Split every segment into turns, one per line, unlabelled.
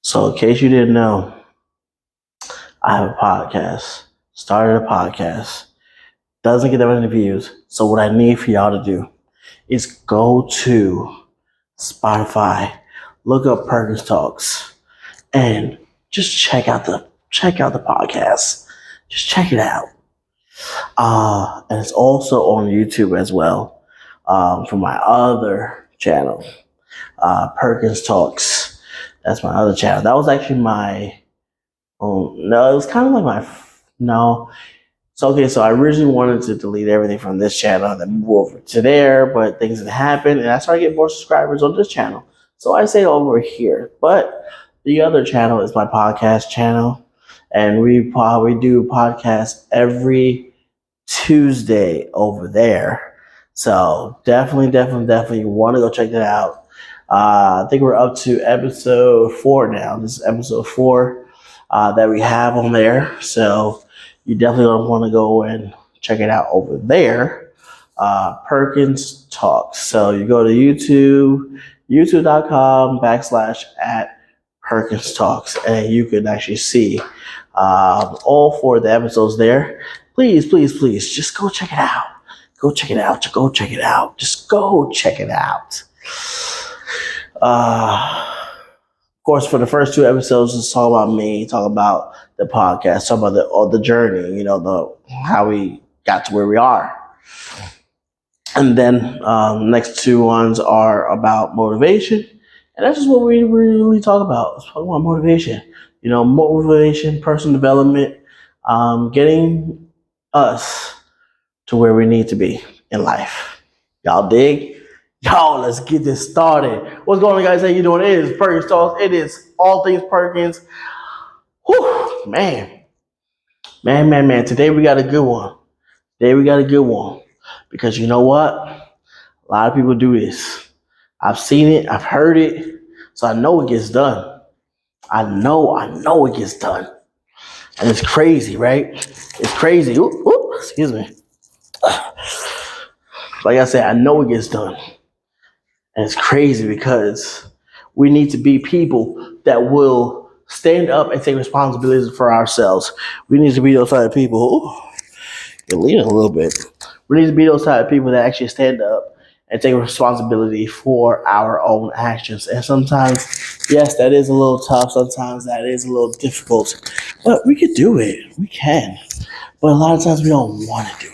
So, in case you didn't know, I have a podcast. Started a podcast. Doesn't get that many views. So, what I need for y'all to do is go to Spotify, look up Perkins Talks, and just check out the podcast. Just check it out. And it's also on YouTube as well. For my other channel, Perkins Talks. That's my other channel. That was actually my. No, it was kind of like no. So okay, so I originally wanted to delete everything from this channel and then move over to there, but things had happened, and I started getting more subscribers on this channel. So I say over here, but the other channel is my podcast channel, and we do podcasts every Tuesday over there. So definitely, you want to go check that out. I think we're up to episode 4 now. This is episode 4 that we have on there. So you definitely don't want to go and check it out over there. Perkins Talks. So you go to YouTube, youtube.com/@Perkins Talks, and you can actually see all 4 of the episodes there. Please, just go check it out. Go check it out. Just go check it out. Of course, for the first 2 episodes, it's all about me, talk about the podcast, talk about the journey, how we got to where we are. And then next 2 ones are about motivation, and that's just what we really talk about. Let's talk about motivation. Motivation, personal development, getting us to where we need to be in life. Y'all dig? Y'all, let's get this started. What's going on, guys? How you doing? It is Perkins Talks. It is all things Perkins. Whew, man. Today we got a good one. Because you know what? A lot of people do this. I've seen it. I've heard it. So I know it gets done. I know it gets done. And it's crazy, right? It's crazy. Excuse me. Like I said, I know it gets done. And it's crazy because we need to be people that will stand up and take responsibility for ourselves. We need to be those type of people. You're leaning a little bit. We need to be those type of people that actually stand up and take responsibility for our own actions. And sometimes, yes, that is a little tough. Sometimes that is a little difficult. But we can do it. We can. But a lot of times we don't want to do it.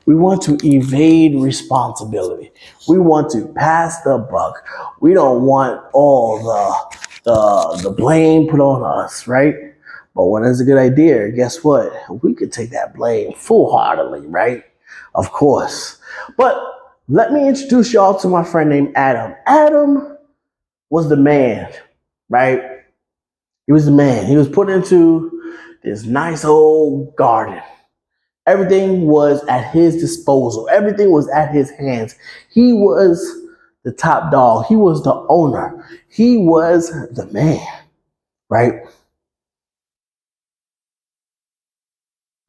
We want to evade responsibility. We want to pass the buck. We don't want all the blame put on us, right? But when it's a good idea, guess what? We could take that blame full-heartedly, right? Of course. But let me introduce y'all to my friend named Adam. Adam was the man, right? He was the man. He was put into this nice old garden. Everything was at his disposal. Everything was at his hands. He was the top dog. He was the owner. He was the man, right?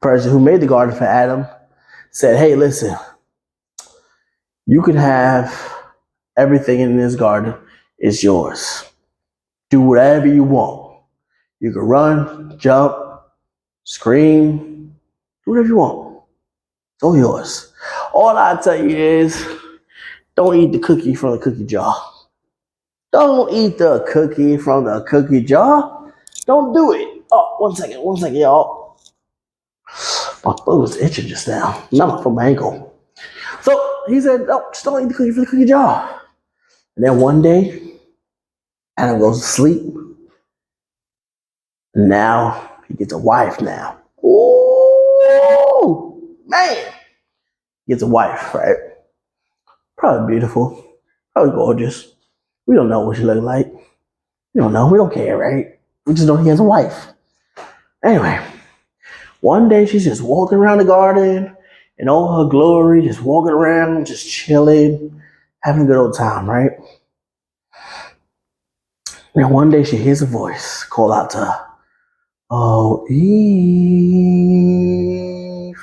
The person who made the garden for Adam said, hey, listen, you can have everything in this garden. It's yours. Do whatever you want. You can run, jump, scream, do whatever you want. It's all yours. All I tell you is, don't eat the cookie from the cookie jar. Don't eat the cookie from the cookie jar. Don't do it. Oh, one second, y'all. My foot was itching just now. Not from my ankle. So he said, no, just don't eat the cookie from the cookie jar. And then one day, Adam goes to sleep. Now he gets a wife now. Ooh, man. He gets a wife, right? Probably beautiful. Probably gorgeous. We don't know what she looked like. We don't know. We don't care, right? We just know he has a wife. Anyway, one day she's just walking around the garden in all her glory, just walking around, just chilling, having a good old time, right? And one day she hears a voice call out to her, oh, Eve.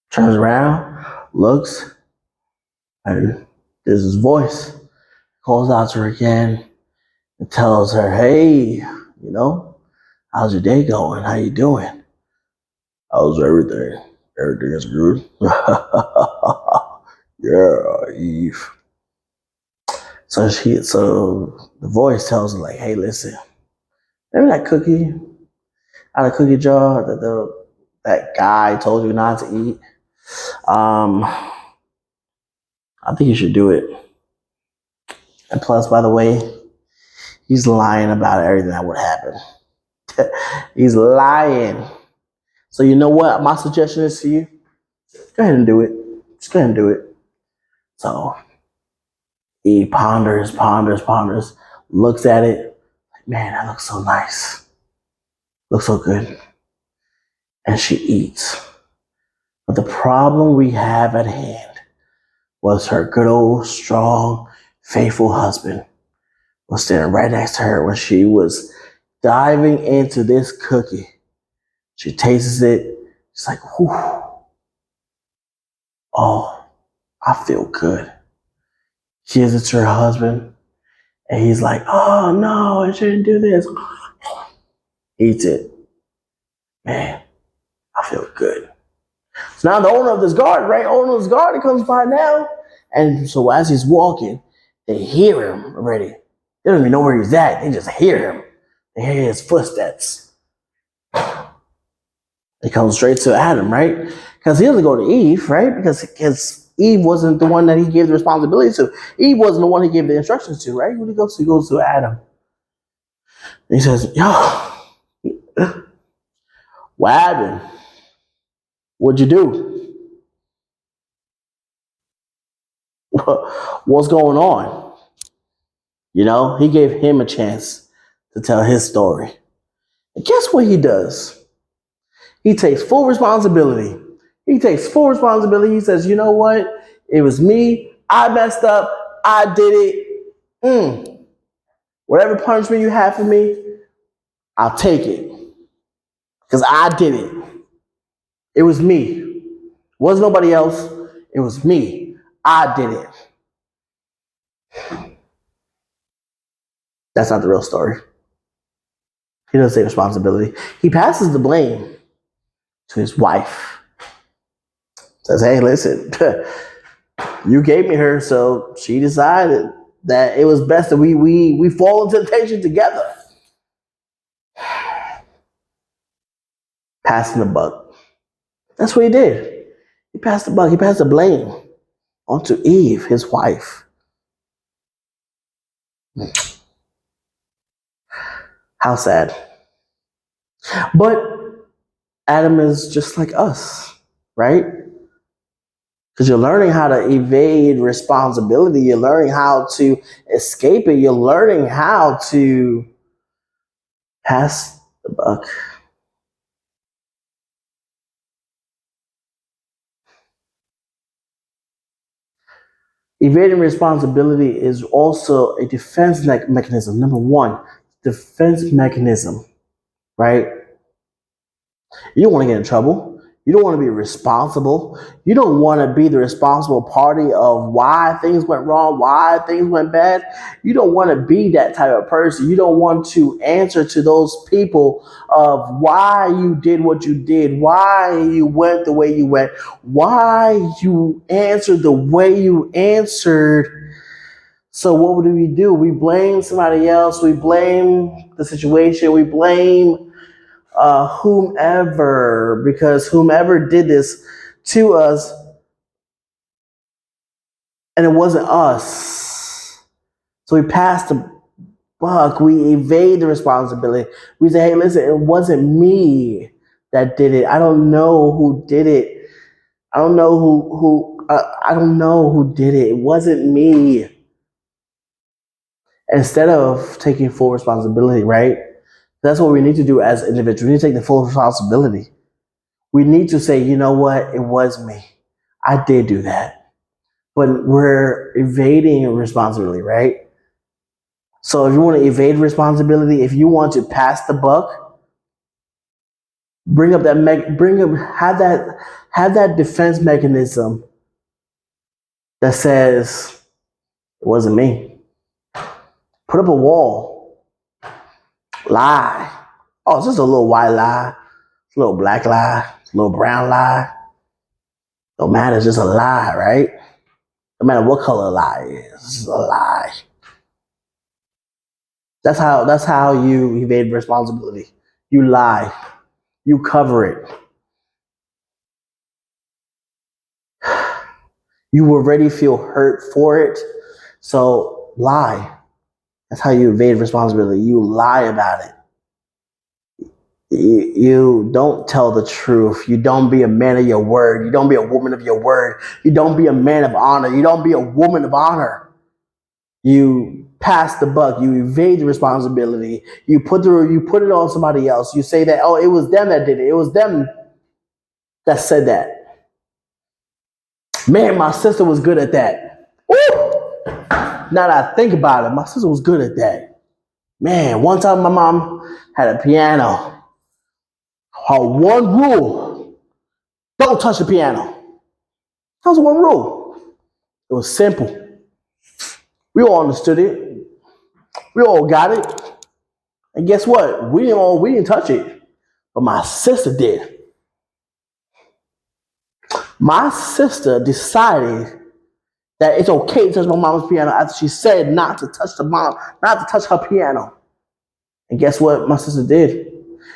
Turns around, looks, and there's his voice. Calls out to her again. and tells her, "Hey, how's your day going? How you doing? How's everything? Everything is good." Yeah, Eve. So the voice tells her like, "Hey, listen, remember that cookie out of the cookie jar that guy told you not to eat? Um, I think you should do it. And plus, by the way, he's lying about everything that would happen. He's lying. So you know what? My suggestion is to you: go ahead and do it. Just go ahead and do it." So he ponders, looks at it. Man, that looks so nice. Looks so good. And she eats. But the problem we have at hand was her good old, strong, faithful husband was standing right next to her when she was diving into this cookie. She tastes it. She's like, whew, oh, I feel good. She gives it to her husband, and he's like, oh no, I shouldn't do this. Eats it. Man, I feel good. So now the owner of this garden, right? Owner of this garden comes by now. And so as he's walking, they hear him already. They don't even know where he's at. They just hear him. They hear his footsteps. They come straight to Adam, right? Because he doesn't go to Eve, right? Because Eve wasn't the one that he gave the responsibility to. Eve wasn't the one he gave the instructions to, right? Who he goes to? He goes to Adam. And he says, yo, what happened? What'd you do? What's going on? He gave him a chance to tell his story. And guess what he does? He takes full responsibility. He says, you know what? It was me. I messed up. I did it. Whatever punishment you have for me, I'll take it. Because I did it. It was me. It wasn't nobody else. It was me. I did it. That's not the real story. He doesn't take responsibility. He passes the blame to his wife. Says, hey, listen, you gave me her, so she decided that it was best that we fall into temptation together. Passing the buck. That's what he did. He passed the buck. He passed the blame onto Eve, his wife. How sad. But Adam is just like us, right? Because you're learning how to evade responsibility. You're learning how to escape it. You're learning how to pass the buck. Evading responsibility is also a defense mechanism. Number one, defense mechanism, right? You don't want to get in trouble. You don't want to be responsible. You don't want to be the responsible party of why things went wrong, why things went bad. You don't want to be that type of person. You don't want to answer to those people of why you did what you did, why you went the way you went, why you answered the way you answered. So what do? We blame somebody else. We blame the situation. We blame whomever, because whomever did this to us, and it wasn't us. So we pass the buck. We evade the responsibility. We say, hey, listen, it wasn't me that did it. I don't know who did it. I don't know I don't know who did it. It wasn't me. Instead of taking full responsibility, right? That's what we need to do as individuals. We need to take the full responsibility. We need to say, you know what? It was me. I did do that. But we're evading responsibility, right? So if you want to evade responsibility, if you want to pass the buck, have that defense mechanism that says it wasn't me. Put up a wall. Lie. Oh, it's just a little white lie, a little black lie, a little brown lie. No matter, it's just a lie, right? No matter what color a lie is, it's just a lie. That's how you evade responsibility. You lie. You cover it. You already feel hurt for it. So lie. That's how you evade responsibility. You lie about it. You don't tell the truth. You don't be a man of your word. You don't be a woman of your word. You don't be a man of honor. You don't be a woman of honor. You pass the buck. You evade the responsibility. You put it on somebody else. You say that, oh, it was them that did it. It was them that said that. Man, my sister was good at that. Woo! Now that I think about it, my sister was good at that. Man, one time my mom had a piano. Her one rule: don't touch the piano. That was one rule. It was simple. We all understood it. We all got it. And guess what? We didn't touch it. But my sister did. My sister decided that it's okay to touch my mom's piano after she said not to touch her piano. And guess what my sister did?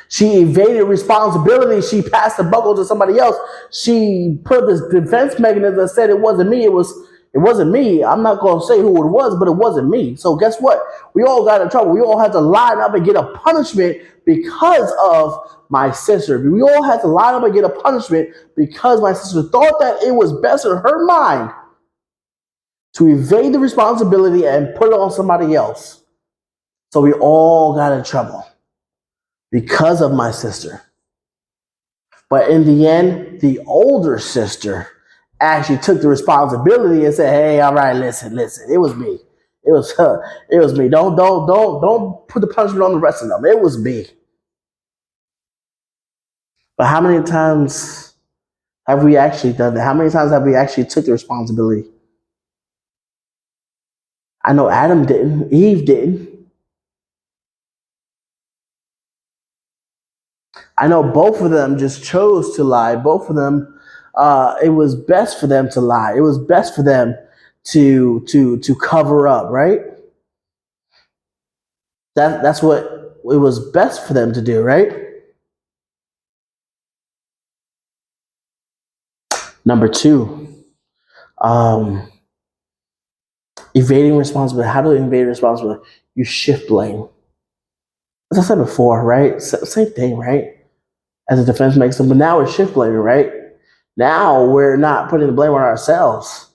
She evaded responsibility. She passed the buckle to somebody else. She put this defense mechanism that said it wasn't me. It wasn't me. I'm not going to say who it was, but it wasn't me. So guess what? We all got in trouble. We all had to line up and get a punishment because of my sister. We all had to line up and get a punishment because my sister thought that it was best in her mind to evade the responsibility and put it on somebody else. So we all got in trouble because of my sister. But in the end, the older sister actually took the responsibility and said, "Hey, all right, listen, it was me. It was me. Don't put the punishment on the rest of them. It was me." But how many times have we actually done that? How many times have we actually took the responsibility? I know Adam didn't. Eve didn't. I know both of them just chose to lie. Both of them, it was best for them to lie. It was best for them to cover up, right? That's what it was best for them to do, right? Number two, um, evading responsibility. How do you evade responsibility? You shift blame. As I said before, right? Same thing, right? As a defense mechanism, but now we're shift blaming, right? Now we're not putting the blame on ourselves.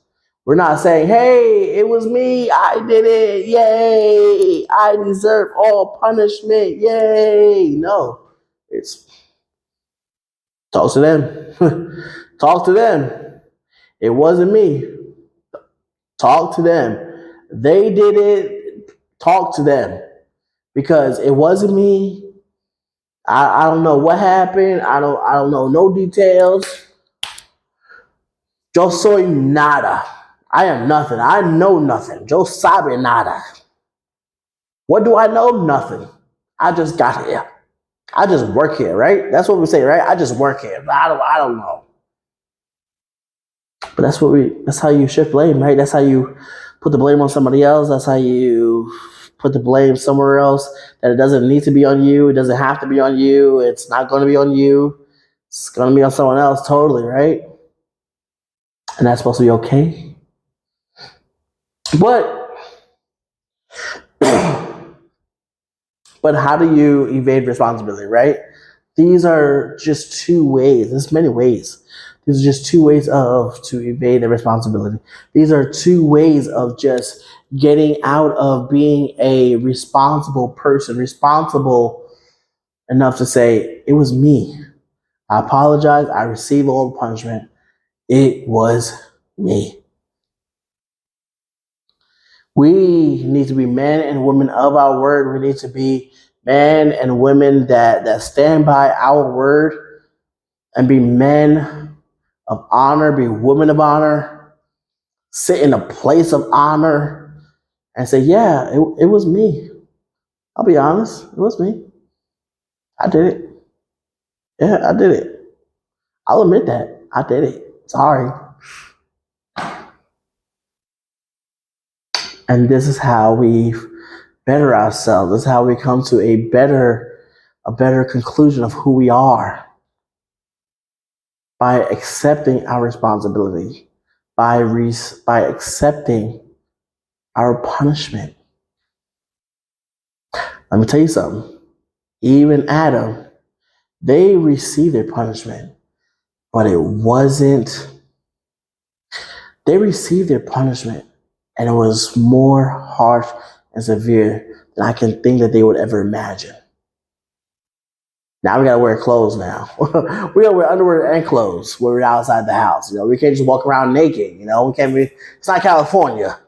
We're not saying, "Hey, it was me. I did it. Yay! I deserve all punishment. Yay!" No, it's talk to them. Talk to them. It wasn't me. Talk to them. They did it. Talk to them because it wasn't me. I don't know what happened. I don't know no details. Yo soy nada. I am nothing. I know nothing. Yo sabe nada. What do I know? Nothing. I just got here. I just work here, right? That's what we say, right? I just work here. I don't know. But that's how you shift blame, right? That's how you put the blame on somebody else. That's how you put the blame somewhere else that it doesn't need to be on you. It doesn't have to be on you. It's not going to be on you. It's going to be on someone else totally, right? And that's supposed to be okay. But but how do you evade responsibility, right? These are just two ways. There's many ways. These are just two ways to evade the responsibility. These are two ways of just getting out of being a responsible person, responsible enough to say, it was me. I apologize. I received all the punishment. It was me. We need to be men and women of our word. We need to be men and women that stand by our word and be men of honor, be women of honor, sit in a place of honor and say, yeah, it was me. I'll be honest. It was me. I did it. Yeah, I did it. I'll admit that. I did it. Sorry. And this is how we better ourselves. This is how we come to a better conclusion of who we are by accepting our responsibility, by accepting our punishment. Let me tell you something. Even Adam, they received their punishment, but it wasn't. They received their punishment, and it was more harsh and severe than I can think that they would ever imagine. Now we gotta wear clothes now. We gotta wear underwear and clothes when we're outside the house. We can't just walk around naked. We can't be. It's not California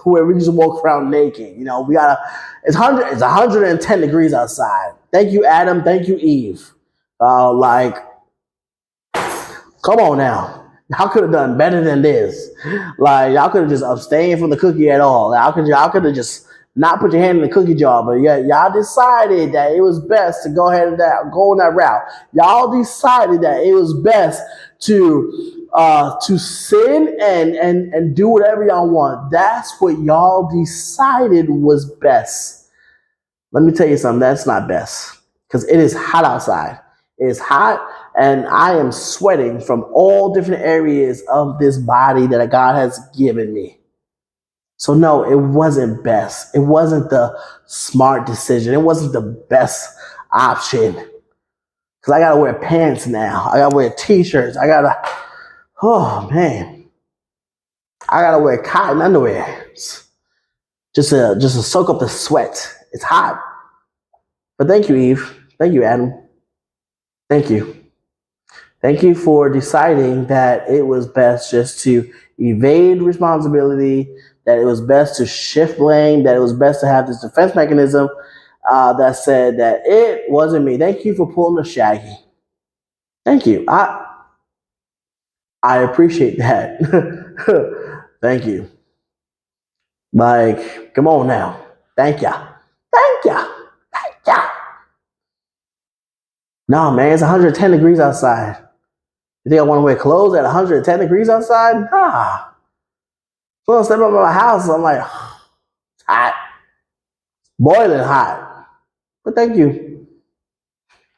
where we just walk around naked. We gotta. It's 110 degrees outside. Thank you, Adam. Thank you, Eve. Come on now. Y'all could have done better than this. Y'all could have just abstained from the cookie at all. Y'all could have just not put your hand in the cookie jar. But yeah, y'all decided that it was best to go ahead and go on that route. Y'all decided that it was best to sin and do whatever y'all want. That's what y'all decided was best. Let me tell you something. That's not best because it is hot outside. It is hot, and I am sweating from all different areas of this body that God has given me. So no, it wasn't best. It wasn't the smart decision. It wasn't the best option. Because I gotta wear pants now. I gotta wear t-shirts. Oh man. I gotta wear cotton underwear. Just to soak up the sweat. It's hot. But thank you, Eve. Thank you, Adam. Thank you. Thank you for deciding that it was best just to evade responsibility, that it was best to shift blame, that it was best to have this defense mechanism that said that it wasn't me. Thank you for pulling the shaggy. Thank you. I appreciate that. Thank you. Come on now. Thank ya. Thank ya. Thank ya. No, man, it's 110 degrees outside. You think I want to wear clothes at 110 degrees outside? Nah. So I step up in my house, I'm like, it's hot. Boiling hot. But thank you.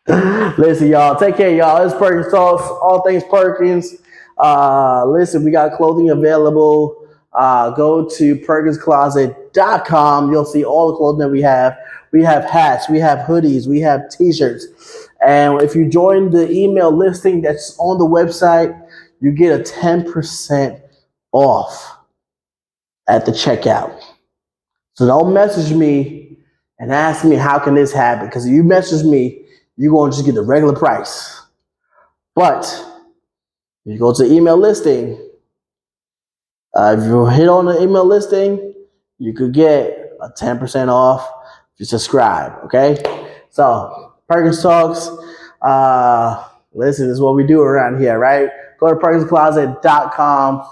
Listen, y'all. Take care, y'all. It's Perkins Talks, all things Perkins. Listen, we got clothing available. Go to perkinscloset.com. You'll see all the clothing that we have. We have hats, we have hoodies, we have t-shirts. And if you join the email listing that's on the website, you get a 10% off at the checkout. So don't message me and ask me how can this happen, because if you message me, you're going to just get the regular price. But if you go to the email listing, if you hit on the email listing, you could get a 10% off if you subscribe, okay? So, Perkins Talks, listen, this is what we do around here, right? Go to perkinscloset.com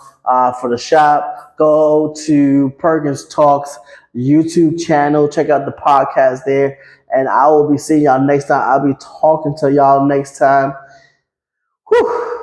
for the shop. Go to Perkins Talks YouTube channel. Check out the podcast there. And I will be seeing y'all next time. I'll be talking to y'all next time. Whew.